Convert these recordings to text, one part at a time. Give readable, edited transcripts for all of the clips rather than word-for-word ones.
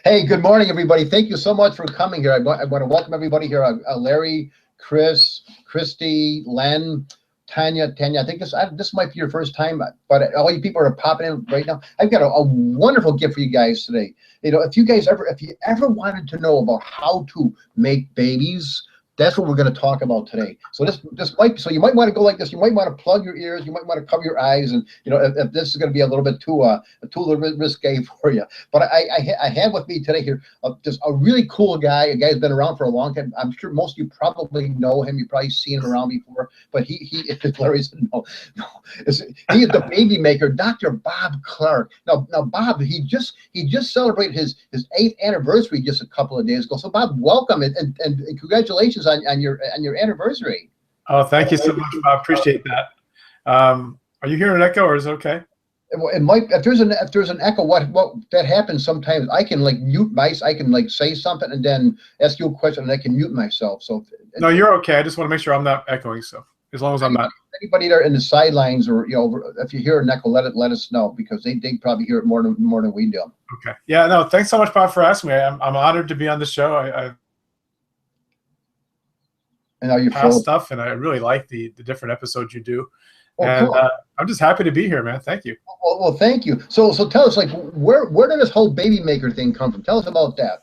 Hey, good morning, everybody. Thank you so much for coming here. I want to welcome everybody here. Larry, Chris, Christi, Len, Tanya. I think this might be your first time, but all you people are popping in right now. I've got a wonderful gift for you guys today. You know, if you ever wanted to know about how to make babies, that's what we're going to talk about today. So so you might want to go like this. You might want to plug your ears. You might want to cover your eyes. And you know, if this is going to be a little bit too risque for you. But I have with me today here just a really cool guy. A guy who's been around for a long time. I'm sure most of you probably know him. You've probably seen him around before. But he Larry said no. He is the baby maker, Dr. Bob Clarke. Now Bob, he just celebrated his 8th anniversary just a couple of days ago. So Bob, welcome and congratulations on your anniversary. Oh, thank you so much, Bob. Appreciate that. Are you hearing an echo, or is it okay? It might. If there's an echo, what that happens sometimes. I can like mute I can like say something and then ask you a question, and I can mute myself. So no, you're okay. I just want to make sure I'm not echoing. So as long as I'm not. Anybody there in the sidelines, or you know, if you hear an echo, let us know, because they probably hear it more than we do. Okay. Yeah. No. Thanks so much, Bob, for asking me. I'm honored to be on the show. And how you past stuff, and I really like the different episodes you do. Oh, and cool. I'm just happy to be here, man. Thank you. Well, thank you. So tell us, like, where did this whole baby maker thing come from? Tell us about that.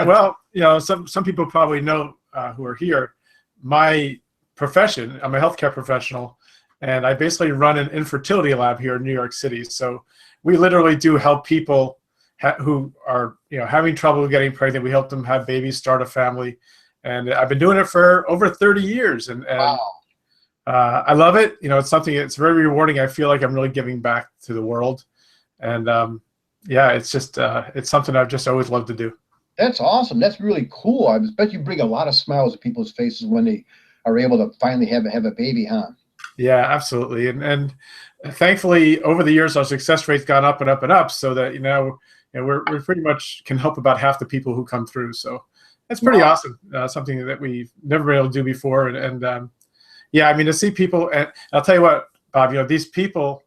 Well, you know, some people probably know who are here. My profession, I'm a healthcare professional, and I basically run an infertility lab here in New York City. So we literally do help people who are, you know, having trouble getting pregnant. We help them have babies, start a family. And I've been doing it for over 30 years, and wow. I love it. You know, it's very rewarding. I feel like I'm really giving back to the world, and yeah, it's just it's something I've just always loved to do. That's awesome. That's really cool. I bet you bring a lot of smiles to people's faces when they are able to finally have a baby, huh? Yeah, absolutely. And thankfully, over the years, our success rate's gone up and up and up, so that we're pretty much can help about half the people who come through. So. It's pretty awesome. Something that we've never been able to do before, and yeah, I mean, to see people, and I'll tell you what, Bob, you know, these people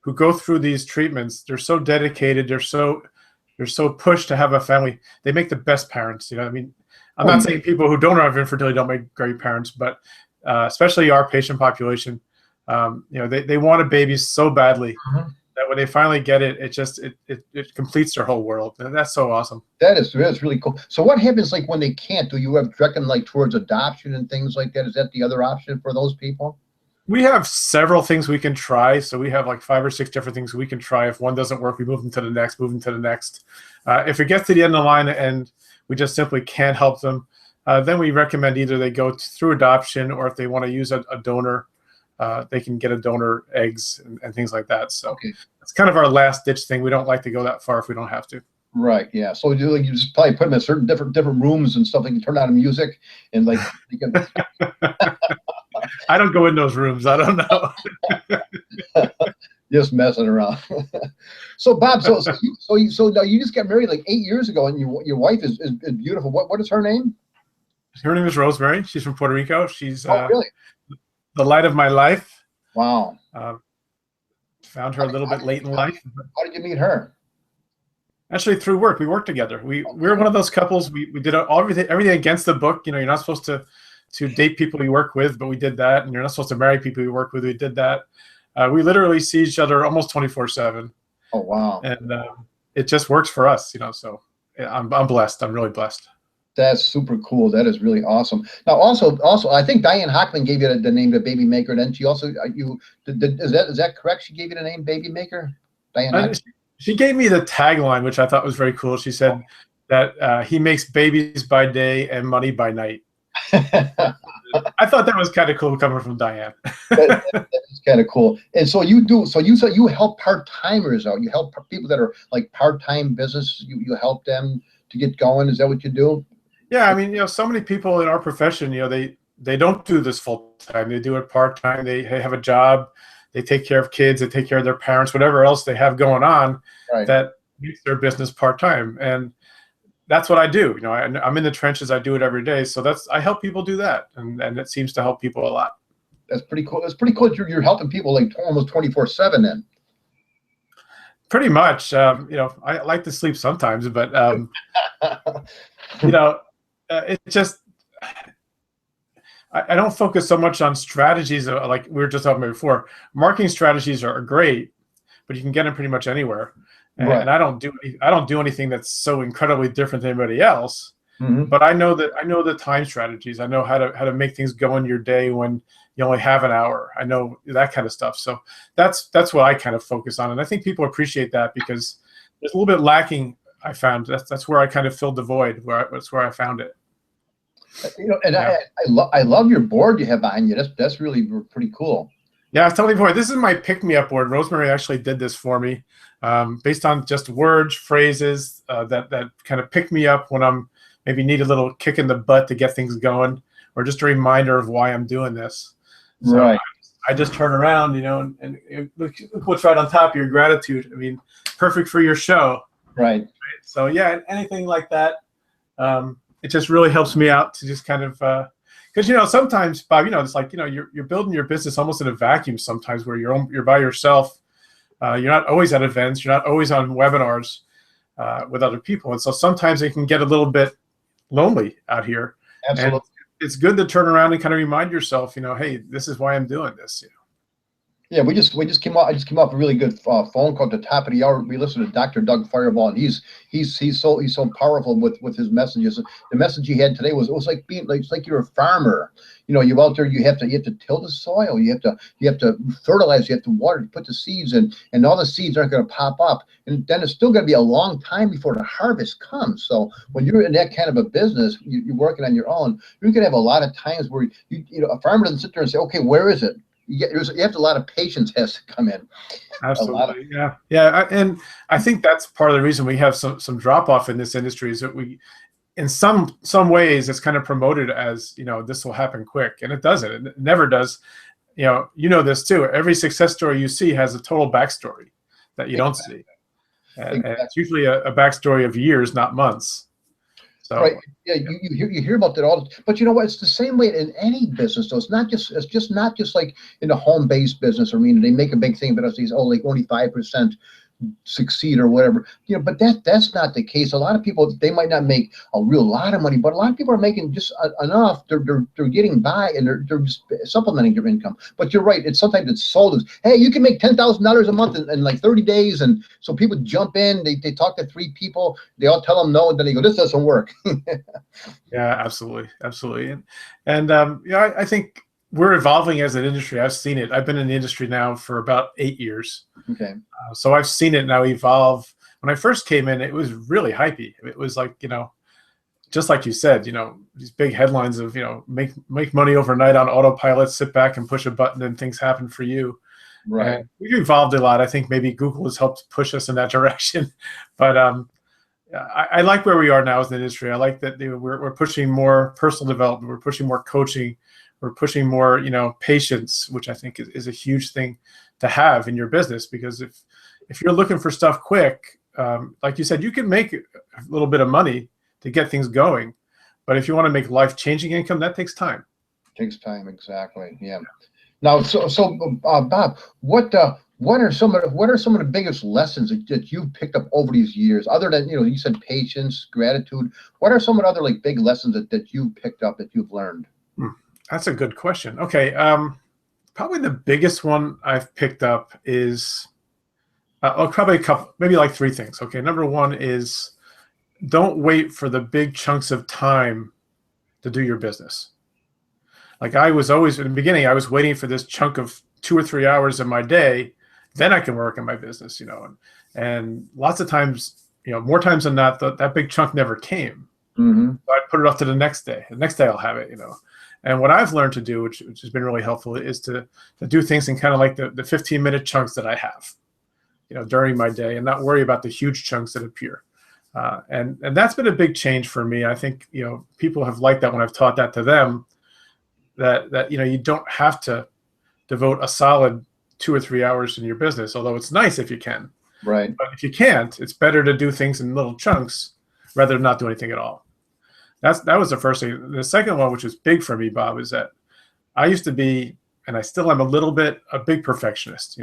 who go through these treatments, they're so dedicated, they're so pushed to have a family. They make the best parents. You know, I mean, I'm not saying people who don't have infertility don't make great parents, but especially our patient population, you know, they want a baby so badly. Mm-hmm. That when they finally get it, it completes their whole world, and that's so awesome. That's really cool. So what happens like when they can't? Do you have direct them like towards adoption and things like that? Is that the other option for those people? We have several things we can try. So we have like 5 or 6 different things we can try. If one doesn't work, we move them to the next, If it gets to the end of the line and we just simply can't help them, then we recommend either they go through adoption, or if they want to use a donor, they can get a donor eggs and things like that. So it's kind of our last ditch thing. We don't like to go that far if we don't have to. Right. Yeah. So you just probably put them in certain different rooms and stuff. They can turn on the music and like. I don't go in those rooms. I don't know. Just messing around. So Bob, so now you just got married like 8 years ago, and your wife is beautiful. What is her name? Her name is Rosemary. She's from Puerto Rico. She's really? The light of my life. Wow. Found her a little bit late in life. How did you meet her? Actually, through work. We worked together. We're one of those couples. We did everything against the book. You know, you're not supposed to date people you work with, but we did that. And you're not supposed to marry people you work with. We did that. We literally see each other almost 24/7. Oh wow. And it just works for us. You know, so yeah, I'm blessed. I'm really blessed. That's super cool. That is really awesome. Now, also, I think Diane Hockman gave you the name of Baby Maker. Then she also is that correct? She gave you the name Baby Maker, Diane. She gave me the tagline, which I thought was very cool. She said that he makes babies by day and money by night. I thought that was kind of cool coming from Diane. That's kind of cool. And so you help part-timers out. You help people that are like part-time business. You help them to get going. Is that what you do? Yeah, I mean, you know, so many people in our profession, you know, they don't do this full time. They do it part time. They have a job. They take care of kids. They take care of their parents. Whatever else they have going on, right, that makes their business part time. And that's what I do. You know, I'm in the trenches. I do it every day. So I help people do that, and it seems to help people a lot. That's pretty cool. That's pretty cool. You're helping people like almost 24/7 then. Pretty much. I like to sleep sometimes, but you know, it just I don't focus so much on strategies like we were just talking about before. Marketing strategies are great, but you can get them pretty much anywhere. Right. And I don't do anything that's so incredibly different than anybody else. But I know the time strategies. I know how to make things go in your day when you only have an hour. I know that kind of stuff. So that's what I kind of focus on, and I think people appreciate that because there's a little bit lacking. I found that's where I kind of filled the void. That's where I found it. And yeah. I love your board you have behind you. That's really pretty cool. Yeah, I was telling you, this is my pick-me-up board. Rosemary actually did this for me, based on just words, phrases that kind of pick me up when I'm maybe need a little kick in the butt to get things going, or just a reminder of why I'm doing this. So right. I just turn around, and look what's right on top of your gratitude. I mean, perfect for your show. Right. So yeah, anything like that. It just really helps me out to just kind of, because sometimes, Bob, it's like you're building your business almost in a vacuum sometimes, where you're by yourself. You're not always at events. You're not always on webinars with other people, and so sometimes it can get a little bit lonely out here. Absolutely. And it's good to turn around and kind of remind yourself, hey, this is why I'm doing this. Yeah, we just came off. I just came off a really good phone call at the top of the hour. We listened to Dr. Doug Fireball, and he's so powerful with his messages. The message he had today was like it's like you're a farmer. You're out there. You have to till the soil. You have to fertilize. You have to water. Put the seeds in, and all the seeds aren't going to pop up. And then it's still going to be a long time before the harvest comes. So when you're in that kind of a business, you're working on your own. You're going to have a lot of times where a farmer doesn't sit there and say, okay, where is it? You have a lot of patience has to come in. Absolutely, yeah. And I think that's part of the reason we have some drop off in this industry is that we, in some ways, it's kind of promoted as this will happen quick, and it doesn't. It never does. This too. Every success story you see has a total backstory that you don't see, and it's usually a backstory of years, not months. So, right. Yeah, you hear about that all, but you know what? It's the same way in any business. Though it's not just like in a home-based business. They make a big thing about us. These like only 5% succeed or whatever. But that's not the case. A lot of people, they might not make a real lot of money, but a lot of people are making just enough. They're getting by, and they're just supplementing their income. But you're right. Sometimes it's sold as, hey, you can make $10,000 a month in like 30 days, and so people jump in. They talk to 3 people. They all tell them no, and then they go, this doesn't work. Yeah, absolutely, and I think we're evolving as an industry. I've seen it. I've been in the industry now for about 8 years. Okay. So I've seen it now evolve. When I first came in, it was really hypey. It was like, just like you said, these big headlines of, make money overnight on autopilot, sit back and push a button and things happen for you. Right. And we've evolved a lot. I think maybe Google has helped push us in that direction. But I like where we are now as an industry. I like that we're pushing more personal development. We're pushing more coaching. We're pushing more, patience, which I think is a huge thing to have in your business, because if you're looking for stuff quick, like you said, you can make a little bit of money to get things going, but if you want to make life-changing income, that takes time. Takes time, exactly. Yeah. Now, Bob, what are some of the biggest lessons that you've picked up over these years? Other than you said patience, gratitude. What are some of the other like big lessons that you've picked up that you've learned? That's a good question. Okay, probably the biggest one I've picked up is probably a couple, maybe like 3 things. Okay, number 1 is don't wait for the big chunks of time to do your business. Like I was always in the beginning, I was waiting for this chunk of 2 or 3 hours of my day, then I can work on my business. And lots of times, more times than not, that big chunk never came. Mm-hmm. So I put it off to the next day. The next day I'll have it. And what I've learned to do, which has been really helpful, is to do things in kind of like the 15-minute chunks that I have, during my day, and not worry about the huge chunks that appear. And that's been a big change for me. I think, people have liked that when I've taught that to them, that you don't have to devote a solid 2 or 3 hours in your business, although it's nice if you can. Right. But if you can't, it's better to do things in little chunks rather than not do anything at all. That was the first thing. The second one, which was big for me, Bob, is that I used to be, and I still am a little bit, a big perfectionist.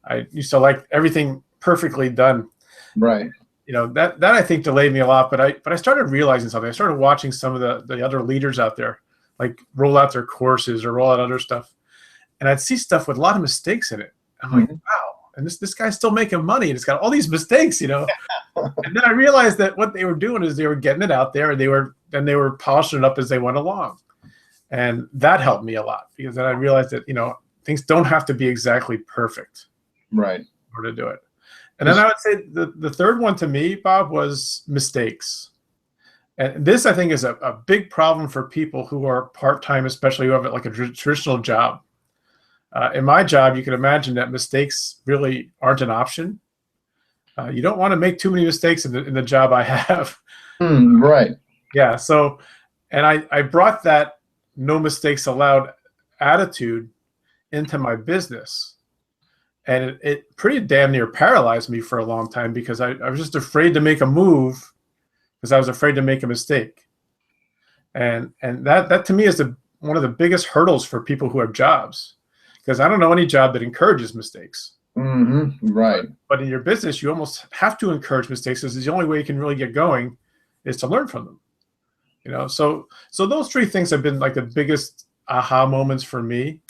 I used to like everything perfectly done. Right. You know, that I think delayed me a lot, but I started realizing something. I started watching some of the other leaders out there, like roll out their courses or roll out other stuff. And I'd see stuff with a lot of mistakes in it. I'm like, wow. And this guy's still making money and it's got all these mistakes, you know? And then I realized that what they were doing is they were getting it out there and they were polishing it up as they went along. And that helped me a lot because then I realized that, you know, things don't have to be exactly perfect. Right. In order to do it. And then I would say the third one to me, Bob, was mistakes. And this, I think, is a big problem for people who are part-time, especially who have like a traditional job. In my job, you can imagine that mistakes really aren't an option. You don't want to make too many mistakes in the job I have. Right. Yeah. So, and I brought that no mistakes allowed attitude into my business. And it pretty damn near paralyzed me for a long time because I was just afraid to make a move because I was afraid to make a mistake. And that to me is one of the biggest hurdles for people who have jobs. Because I don't know any job that encourages mistakes. Right. But in your business, you almost have to encourage mistakes because the only way you can really get going is to learn from them. You know, so those three things have been like the biggest aha moments for me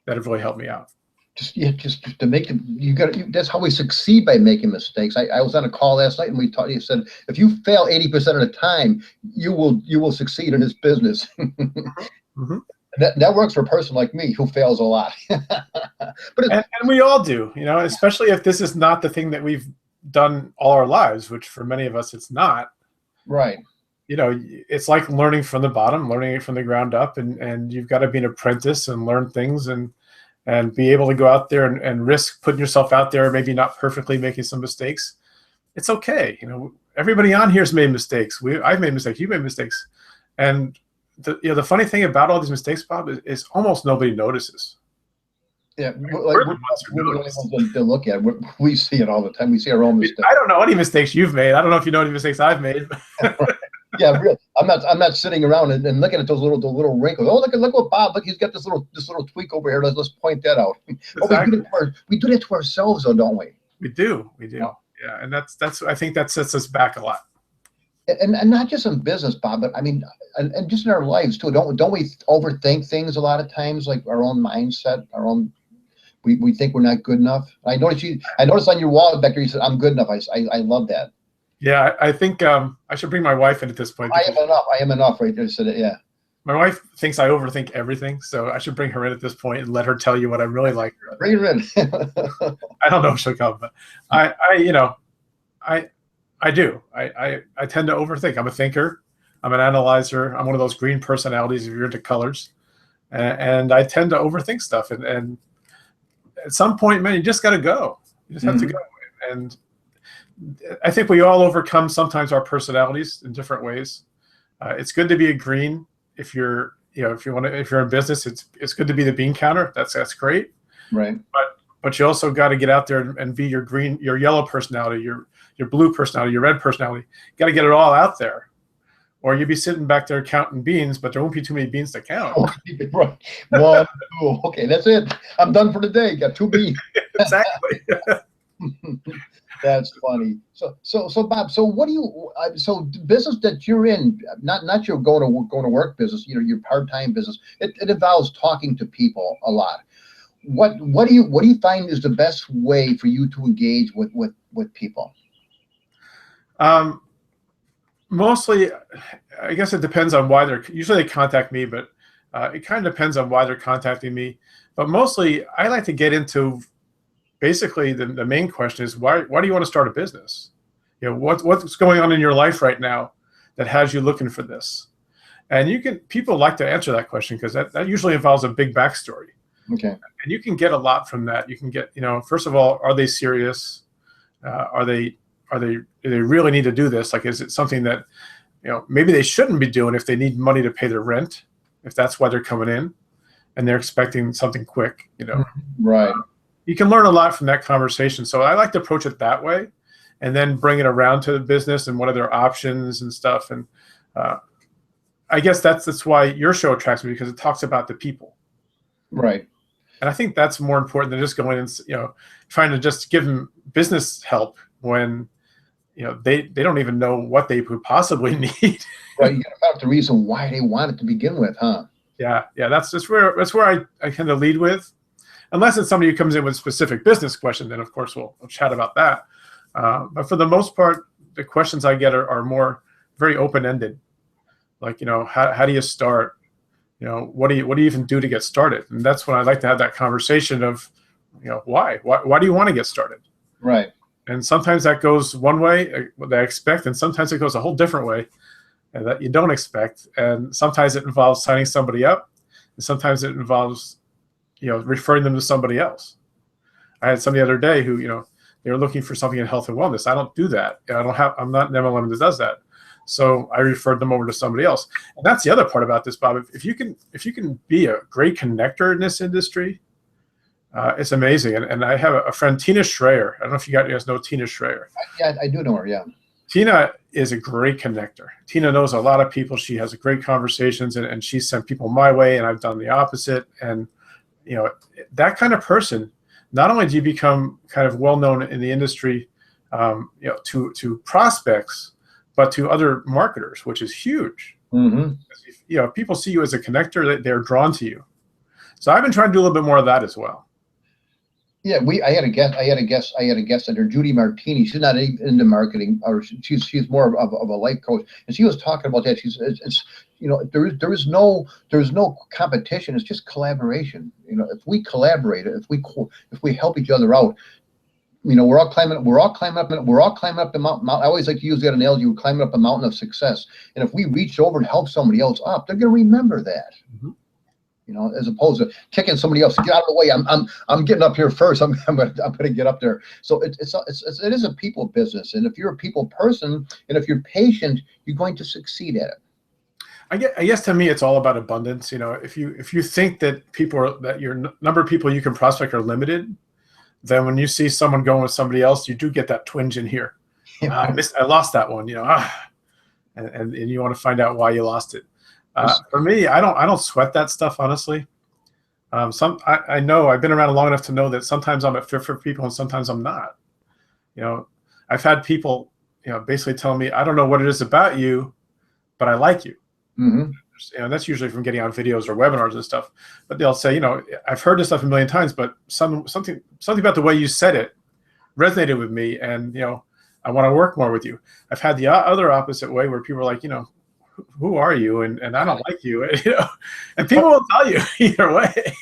that have really helped me out. Just to make it, that's how we succeed, by making mistakes. I was on a call last night and you said, if you fail 80% of the time, you will succeed in this business. That works for a person like me who fails a lot. and we all do, you know, especially if this is not the thing that we've done all our lives, which for many of us, it's not. Right. You know, it's like learning from the bottom, learning it from the ground up, and you've got to be an apprentice and learn things and be able to go out there and risk putting yourself out there, maybe not perfectly making some mistakes. It's okay. You know, everybody on here has made mistakes. I've made mistakes. You've made mistakes. And the funny thing about all these mistakes, Bob, is almost nobody notices. Yeah, we're the ones to look at. We see it all the time. We see our own mistakes. I don't know any mistakes you've made. I don't know if you know any mistakes I've made. Yeah, really. I'm not sitting around and looking at those little wrinkles. Oh, look what Bob. Look, he's got this little tweak over here. Let's point that out. Exactly. We do that to ourselves, though, don't we? We do. Yeah, and that's I think that sets us back a lot. And not just in business, Bob, but I mean, and just in our lives too. Don't we overthink things a lot of times, like our own mindset, our own. We think we're not good enough. I noticed on your wall back there, you said, "I'm good enough." I love that. Yeah, I think I should bring my wife in at this point. I am enough right there. So yeah. My wife thinks I overthink everything, so I should bring her in at this point and let her tell you what I really like. Bring her in. I don't know if she'll come, but I do. I tend to overthink. I'm a thinker. I'm an analyzer. I'm one of those green personalities if you're into colors, and I tend to overthink stuff. And at some point, man, you just got to go. You just have to go. And I think we all overcome sometimes our personalities in different ways. It's good to be a green if you're in business. It's good to be the bean counter. That's great. Right. But you also got to get out there and be your green, your yellow personality, your blue personality, your red personality. You got to get it all out there, or you'll be sitting back there counting beans, but there won't be too many beans to count. Right. 1, 2. Okay, that's it. I'm done for the day. Got 2 beans. Exactly. That's funny. So Bob, so what do you? So the business that you're in, not your going to work business. You know, your part-time business. It involves talking to people a lot. What do you find is the best way for you to engage with people? Mostly, I guess it depends on why usually they contact me, but it kind of depends on why they're contacting me. But mostly, I like to get into basically the main question is why do you want to start a business? You know, what's going on in your life right now that has you looking for this? And people like to answer that question because that usually involves a big backstory. Okay. And you can get a lot from that. You can get, first of all, are they serious? Do they really need to do this? Like, is it something that, maybe they shouldn't be doing if they need money to pay their rent, if that's why they're coming in and they're expecting something quick, Right. You can learn a lot from that conversation. So I like to approach it that way and then bring it around to the business and what are their options and stuff. And I guess that's why your show attracts me, because it talks about the people. Right. And I think that's more important than just going and, trying to just give them business help when, they don't even know what they could possibly need. Right. You got to find out the reason why they want it to begin with, huh? Yeah. That's where I kind of lead with, unless it's somebody who comes in with a specific business question, then of course we'll chat about that. But for the most part, the questions I get are more very open-ended. Like, how do you start? What do you even do to get started? And that's when I like to have that conversation of, why do you want to get started? Right. And sometimes that goes one way that I expect, and sometimes it goes a whole different way that you don't expect. And sometimes it involves signing somebody up, and sometimes it involves, referring them to somebody else. I had some the other day who, they were looking for something in health and wellness. I don't do that. I'm not an MLM that does that. So I referred them over to somebody else. And that's the other part about this, Bob. If you can be a great connector in this industry, it's amazing. And I have a friend, Tina Schreier. I don't know if you guys know Tina Schreier. Yeah, I do know her, yeah. Tina is a great connector. Tina knows a lot of people. She has great conversations, and she sent people my way, and I've done the opposite. And, that kind of person, not only do you become kind of well-known in the industry, to prospects, but to other marketers, which is huge. Mm-hmm. If people see you as a connector, they're drawn to you. So I've been trying to do a little bit more of that as well. Yeah, I had a guest under Judy Martini. She's not into marketing, or she's more of a life coach, and she was talking about that. There is no competition. It's just collaboration. If we collaborate, if we help each other out, we're all climbing up the mountain. I always like to use that analogy. We're climbing up a mountain of success, and if we reach over and help somebody else up, they're going to remember that. Mm-hmm. As opposed to kicking somebody else, get out of the way. I'm getting up here first. I'm gonna get up there. So it is a people business, and if you're a people person, and if you're patient, you're going to succeed at it. I guess to me, it's all about abundance. If you think that your number of people you can prospect are limited, then when you see someone going with somebody else, you do get that twinge in here. I lost that one. And you want to find out why you lost it. For me, I don't sweat that stuff, honestly. I know I've been around long enough to know that sometimes I'm a fit for people and sometimes I'm not. I've had people, basically tell me, I don't know what it is about you, but I like you. Mm-hmm. That's usually from getting on videos or webinars and stuff. But they'll say, I've heard this stuff a million times, but something about the way you said it resonated with me, and I want to work more with you. I've had the other opposite way where people are like, who are you? And I don't like you, and people will tell you either way.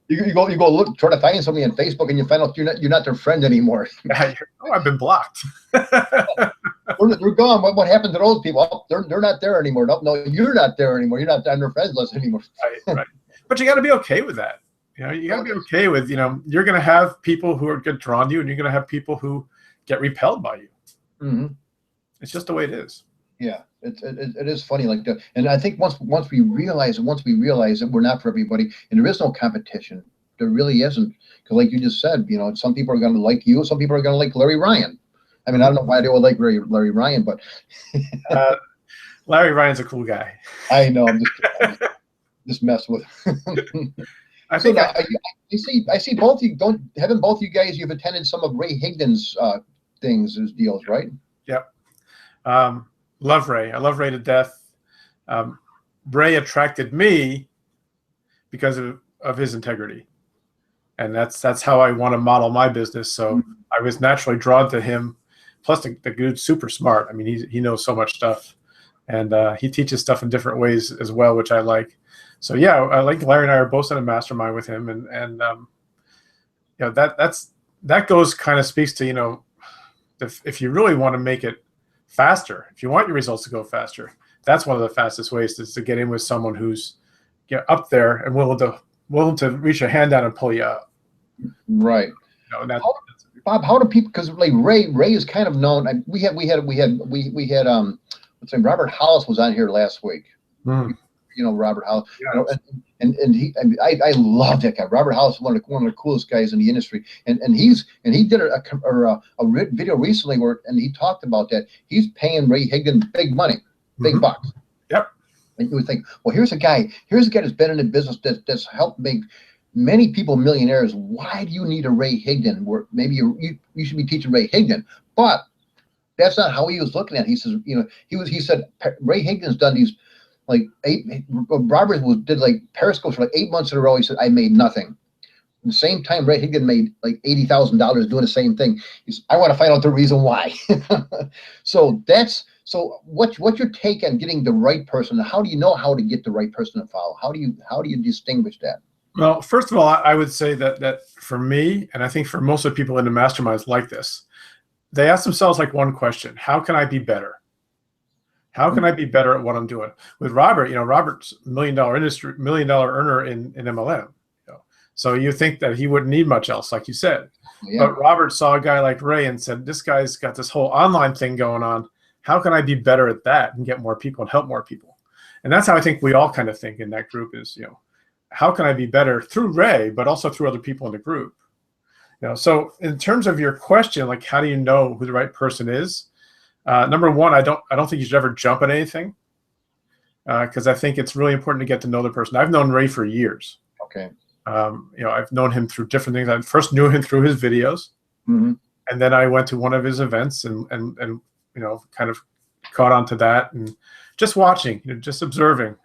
You go look, try to find somebody on Facebook, and you find out you're not their friend anymore. I've been blocked. They're gone. What happened to those people? Oh, they're not there anymore. No, you're not there anymore. You're not on their friends list anymore. Right. But you got to be okay with that. You got to be okay with, you're going to have people who are get drawn to you, and you're going to have people who get repelled by you. Mm-hmm. It's just the way it is. Yeah, it is funny like that. And I think once we realize that we're not for everybody, and there is no competition, there really isn't. Because like you just said, some people are going to like you, some people are going to like Larry Ryan. I mean, I don't know why they would like Larry Ryan, but Larry Ryan's a cool guy. I know. I'm just mess with him. I see both you haven't both you guys, you've attended some of Ray Higdon's his deals, right? Yep. Love Ray. I love Ray to death. Ray attracted me because of his integrity, and that's how I want to model my business. So I was naturally drawn to him. Plus, the dude's super smart. I mean, he knows so much stuff, and he teaches stuff in different ways as well, which I like. So yeah, I like Larry and I are both in a mastermind with him, and that goes kind of speaks to if you really want to make it faster, if you want your results to go faster, that's one of the fastest ways is to get in with someone who's up there and willing to reach a hand out and pull you up. Right. Bob, how do people? Because like Ray is kind of known. We had let's say Robert Hollis was on here last week. Robert Hollis. Yes. I love that guy. Robert Hollis is one of the coolest guys in the industry, and he did a video recently where he talked about that he's paying Ray Higdon big money, big bucks. Yep. And you would think, well, here's a guy that's been in the business that's helped make many people, millionaires, why do you need a Ray Higdon? Where maybe you should be teaching Ray Higdon, but that's not how he was looking at it. He says, he said Ray Higdon's done these like Robert did like Periscopes for like 8 months in a row. He said, I made nothing. At the same time, Ray Higdon made like $80,000 doing the same thing. He said, I want to find out the reason why. So what's your take on getting the right person? How do you know how to get the right person to follow? How do you distinguish that? Well, first of all, I would say that for me, and I think for most of the people in the masterminds like this, they ask themselves like one question: how can I be better? How can I be better at what I'm doing? With Robert, Robert's $1 million earner in MLM. So you think that he wouldn't need much else, like you said. Yeah. But Robert saw a guy like Ray and said, this guy's got this whole online thing going on. How can I be better at that and get more people and help more people? And that's how I think we all kind of think in that group is, how can I be better through Ray, but also through other people in the group? So in terms of your question, like how do you know who the right person is? Number one, I don't think you should ever jump at anything because I think it's really important to get to know the person. I've known Ray for years. Okay. I've known him through different things. I first knew him through his videos, and then I went to one of his events and kind of caught on to that and just watching, just observing,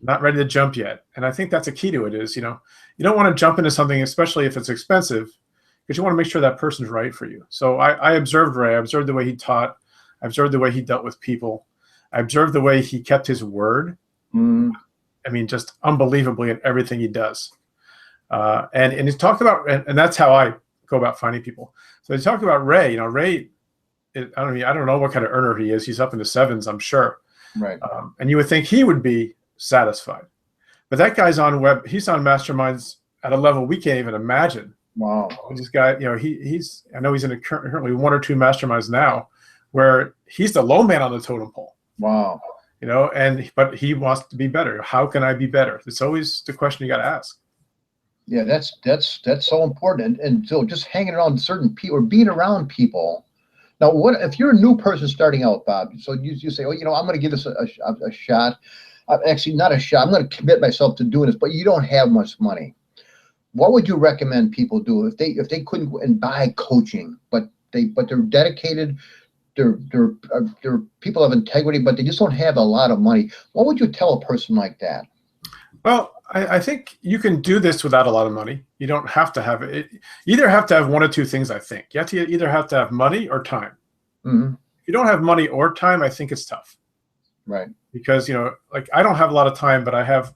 not ready to jump yet. And I think that's a key to it is, you don't want to jump into something, especially if it's expensive, because you want to make sure that person's right for you. So I observed Ray. I observed the way he taught. I observed the way he dealt with people. I observed the way he kept his word. I mean, just unbelievably in everything he does. And he's talked about, and that's how I go about finding people. So he talked about Ray. Ray, I don't know what kind of earner he is. He's up in the sevens, I'm sure. Right. And you would think he would be satisfied, but that guy's he's on masterminds at a level we can't even imagine. Wow. This guy, I know he's in currently 1 or 2 masterminds now, where he's the low man on the totem pole. Wow. But he wants to be better. How can I be better? It's always the question you got to ask. Yeah, that's so important. And so just hanging around certain people or being around people. Now, what if you're a new person starting out, Bob? So you say, I'm going to give this a shot. Actually, not a shot. I'm going to commit myself to doing this, but you don't have much money. What would you recommend people do if they couldn't go and buy coaching, but they're dedicated? They're people of integrity, but they just don't have a lot of money. What would you tell a person like that? Well, I think you can do this without a lot of money. You don't have to have it. You either have to have one or two things, I think. You either have to have money or time. If you don't have money or time, I think it's tough. Right. Because, like I don't have a lot of time, but I have,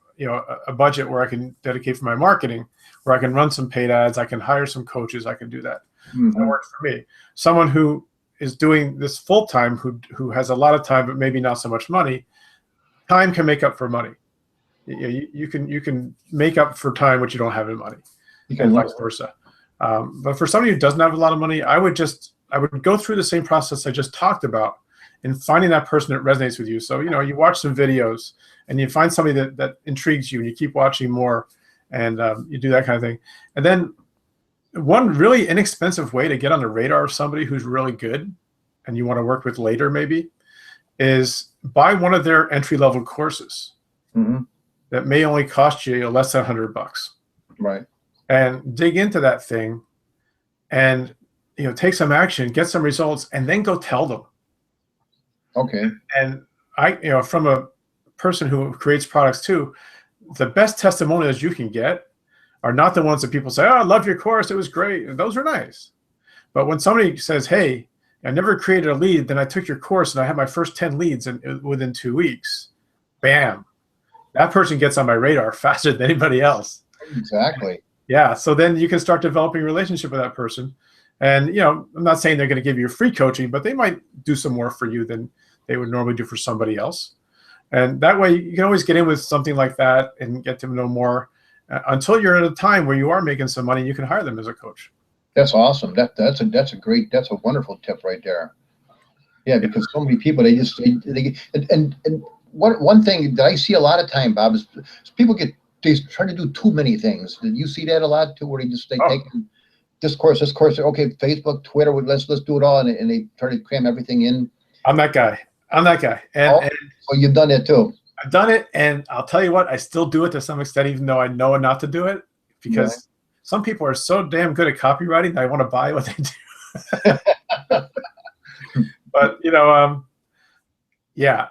a budget where I can dedicate for my marketing, where I can run some paid ads, I can hire some coaches, I can do that. That works for me. Someone who is doing this full time, who has a lot of time, but maybe not so much money, time can make up for money. You can make up for time what you don't have in money, and vice versa. But for somebody who doesn't have a lot of money, I would go through the same process I just talked about in finding that person that resonates with you. So you watch some videos and you find somebody that intrigues you, and you keep watching more, and you do that kind of thing. And then one really inexpensive way to get on the radar of somebody who's really good and you want to work with later maybe is buy one of their entry-level courses. That may only cost you less than $100. Right. And dig into that thing and, take some action, get some results, and then go tell them. Okay. And I, from a person who creates products too, the best testimonials you can get are not the ones that people say, oh, I love your course, it was great. And those are nice. But when somebody says, hey, I never created a lead, then I took your course and I had my first 10 leads within 2 weeks, bam. That person gets on my radar faster than anybody else. Exactly. Yeah. So then you can start developing a relationship with that person. And, I'm not saying they're going to give you free coaching, but they might do some more for you than they would normally do for somebody else. And that way you can always get in with something like that and get to know more until you're at a time where you are making some money. You can hire them as a coach. That's awesome. That's a wonderful tip right there. Yeah. Because so many people, one thing that I see a lot of time, Bob, is people they try to do too many things. Did you see that a lot too, where they take this course, okay, Facebook, Twitter, let's do it all, and they try to cram everything in? I'm that guy. And so you've done that too. I've done it, and I'll tell you what, I still do it to some extent, even though I know not to do it. because some people are so damn good at copywriting that I want to buy what they do. But, yeah,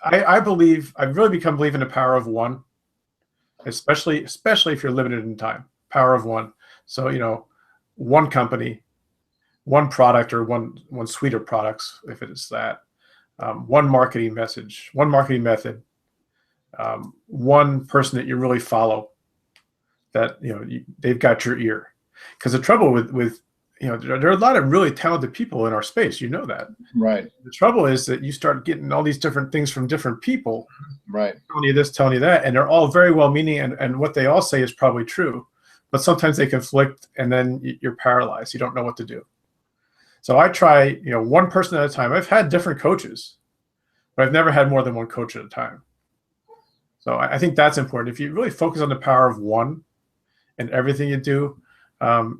I believe, I've really become believe in the power of one, especially if you're limited in time. Power of one. So, one company, one product, or one suite of products, if it is that, one marketing message, one marketing method, one person that you really follow, that they've got your ear. Because the trouble with there are a lot of really talented people in our space. You know that. Right. The trouble is that you start getting all these different things from different people. Right. Telling you this, telling you that, and they're all very well-meaning, and what they all say is probably true. But sometimes they conflict, and then you're paralyzed. You don't know what to do. So I try, one person at a time. I've had different coaches, but I've never had more than one coach at a time. So I think that's important. If you really focus on the power of one in everything you do,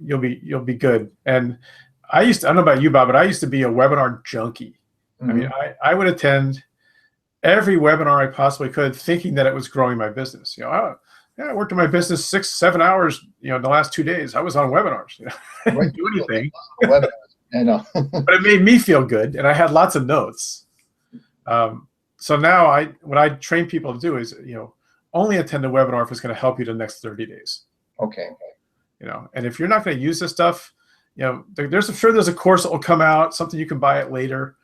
you'll be good. And I don't know about you, Bob, but I used to be a webinar junkie. Mm-hmm. I mean, I would attend every webinar I possibly could, thinking that it was growing my business. I worked in my business 6-7 hours, the last 2 days. I was on webinars. I didn't do anything. I know. But it made me feel good, and I had lots of notes. So now what I train people to do is, only attend a webinar if it's going to help you the next 30 days. Okay. And if you're not going to use this stuff, there's a course that will come out, something you can buy it later.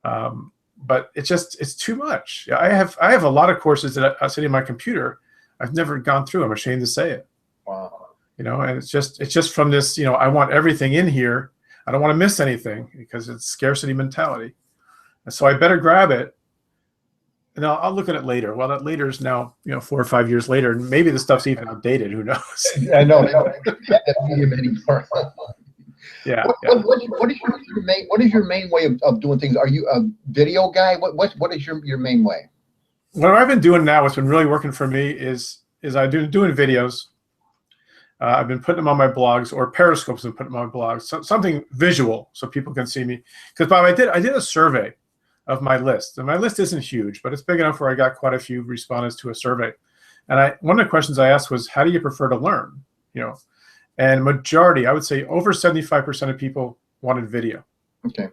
But it's too much. I have a lot of courses that I sit in my computer I've never gone through. I'm ashamed to say it. Wow. And it's just from this, I want everything in here. I don't want to miss anything, because it's scarcity mentality. And so I better grab it, and I'll look at it later. Well, that later is now, 4 or 5 years later, and maybe the stuff's even outdated. Who knows? I know. That medium anymore. Yeah. What is your main way of doing things? Are you a video guy? What is your main way? What I've been doing now, what's been really working for me is I've been doing videos. I've been putting them on my blogs, or Periscope's been putting them on blogs. Something visual so people can see me. Because Bob, I did a survey of my list, and my list isn't huge, but it's big enough where I got quite a few respondents to a survey. And one of the questions I asked was, how do you prefer to learn? And majority, I would say over 75% of people wanted video. Okay.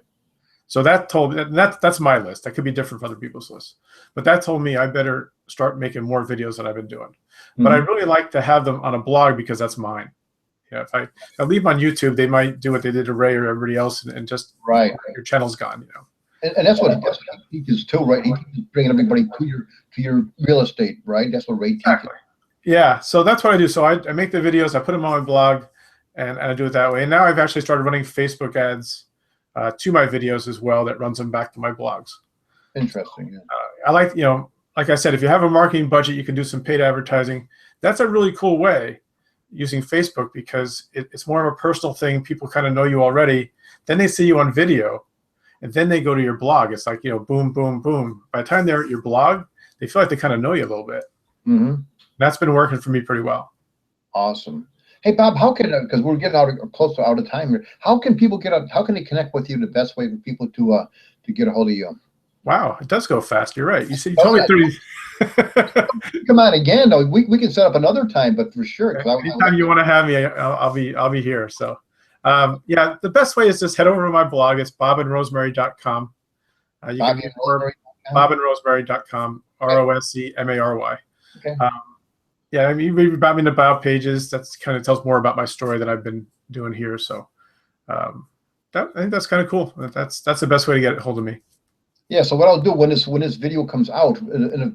So that told me that's my list. That could be different from other people's lists, but that told me I better start making more videos than I've been doing. Mm-hmm. But I really like to have them on a blog, because that's mine. If I leave them on YouTube, they might do what they did to Ray or everybody else, and just your channel's gone. And that's what he teaches too, right? He's bringing everybody to your real estate, right? That's what Ray teaches. Exactly. Yeah, so that's what I do. So I make the videos, I put them on my blog, and I do it that way. And now I've actually started running Facebook ads to my videos as well, that runs them back to my blogs. Interesting. Yeah. I like, like I said, if you have a marketing budget, you can do some paid advertising. That's a really cool way, using Facebook, because it's more of a personal thing. People kind of know you already. Then they see you on video, and then they go to your blog. It's like, boom, boom, boom. By the time they're at your blog, they feel like they kind of know you a little bit. Mm-hmm. That's been working for me pretty well. Awesome. Hey, Bob, how can, because we're getting close to out of time here, how can people how can they connect with you the best way for people to get a hold of you? Wow, it does go fast. You're right. You told me 30. Come on again, though. We can set up another time, but for sure. Anytime you want to have me, I'll be here. So, yeah, the best way is just head over to my blog. It's bobandrosemary.com. You can get bobandrosemary.com. ROSEMARY. Okay. Yeah, I mean, you read about me in the about pages. That's kind of tells more about my story that I've been doing here. So, I think that's kind of cool. That's the best way to get a hold of me. Yeah. So what I'll do when this video comes out,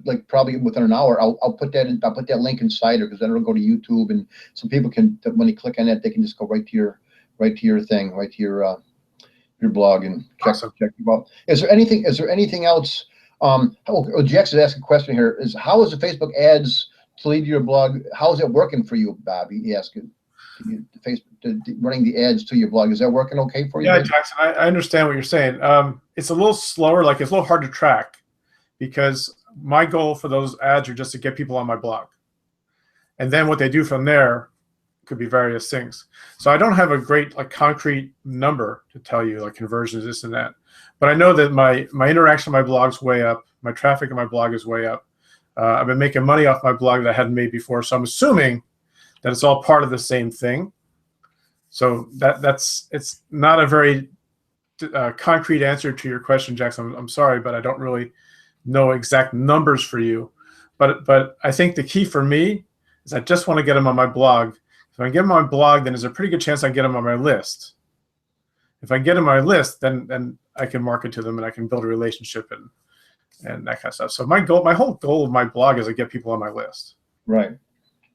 like probably within an hour, I'll put that link inside her, because then it'll go to YouTube, and some people can, when they click on that, they can just go right to your thing, right to your blog, and check you out. Is there anything else? Jackson asked a question here. How is the Facebook ads to lead to your blog? How is it working for you, Bob? He asked you. Running the ads to your blog, is that working okay for you? Yeah, Jackson, I understand what you're saying. It's a little slower, like it's a little hard to track, because my goal for those ads are just to get people on my blog, and then what they do from there could be various things. So I don't have a great concrete number to tell you, like conversions, this and that, but I know that my interaction on my blog's way up, my traffic on my blog is way up. I've been making money off my blog that I hadn't made before, so I'm assuming that it's all part of the same thing. So it's not a very concrete answer to your question, Jackson. I'm sorry, but I don't really know exact numbers for you. But I think the key for me is I just want to get them on my blog. If I get them on my blog, then there's a pretty good chance I get them on my list. If I get them on my list, then I can market to them and I can build a relationship and that kind of stuff. So my whole goal of my blog is to get people on my list. Right.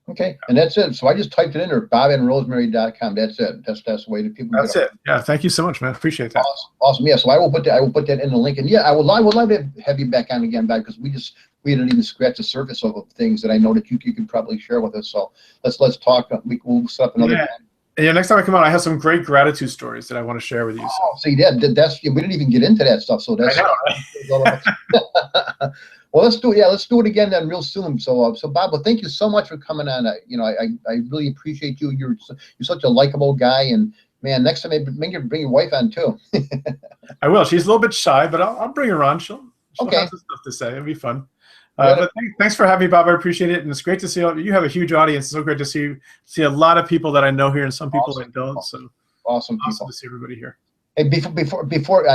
Okay. And that's it. So I just typed it in there, bobandrosemary.com. That's it. That's the way that people That's it. Yeah. Thank you so much, man. Appreciate that. Awesome. Yeah. So I will put that in the link. And yeah, I would love to have you back on again, because we didn't even scratch the surface of things that I know that you could probably share with us. So let's talk. We'll set up another time. Yeah, next time I come on, I have some great gratitude stories that I want to share with you. Oh, see, we didn't even get into that stuff. So that's. I know, right? Well, let's do it. Yeah, let's do it again then real soon. So Bob, well, thank you so much for coming on. I really appreciate you. You're such a likable guy, and man, next time maybe bring your wife on too. I will. She's a little bit shy, but I'll bring her on. She'll okay. have some stuff to say. It'll be fun. But thanks for having me, Bob. I appreciate it, and it's great to see you have a huge audience. It's so great to see a lot of people that I know here, and some people I don't. So awesome to see everybody here. Hey, before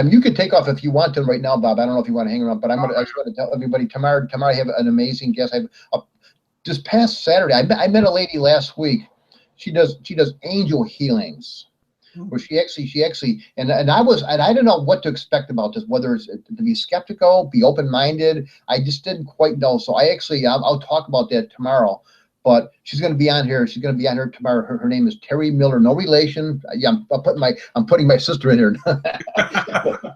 you could take off if you want to right now, Bob. I don't know if you want to hang around, but I just want to tell everybody tomorrow I have an amazing guest. This past Saturday, I met a lady last week. She does angel healings, where she actually and I didn't know what to expect about this, whether it's to be skeptical, be open-minded. I just didn't quite know. So I'll talk about that tomorrow. But she's going to be on here. She's going to be on here tomorrow. Her name is Terry Miller. No relation. Yeah, I'm putting my sister in here.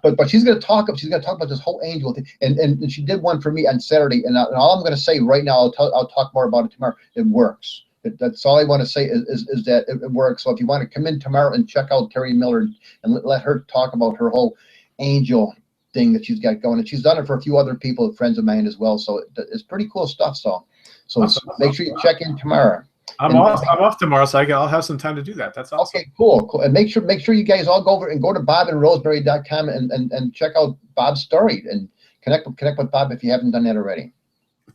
but she's going to talk. She's going to talk about this whole angel thing. And she did one for me on Saturday. And all I'm going to say right now, I'll talk more about it tomorrow. It works. That's all I want to say is that it works. So if you want to come in tomorrow and check out Terry Miller and let her talk about her whole angel thing that she's got going, and she's done it for a few other people, friends of mine as well. So it's pretty cool stuff. So awesome. Make sure you check in tomorrow. I'm off tomorrow, so I'll have some time to do that. That's awesome. Okay, cool. And make sure you guys all go over and go to bobandrosemary.com and check out Bob's story and connect with Bob if you haven't done that already.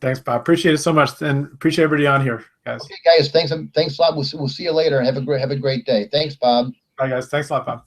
Thanks, Bob. Appreciate it so much, and appreciate everybody on here, guys. Okay, guys. Thanks a lot. We'll see you later. Have a great day. Thanks, Bob. Bye, guys. Thanks a lot, Bob.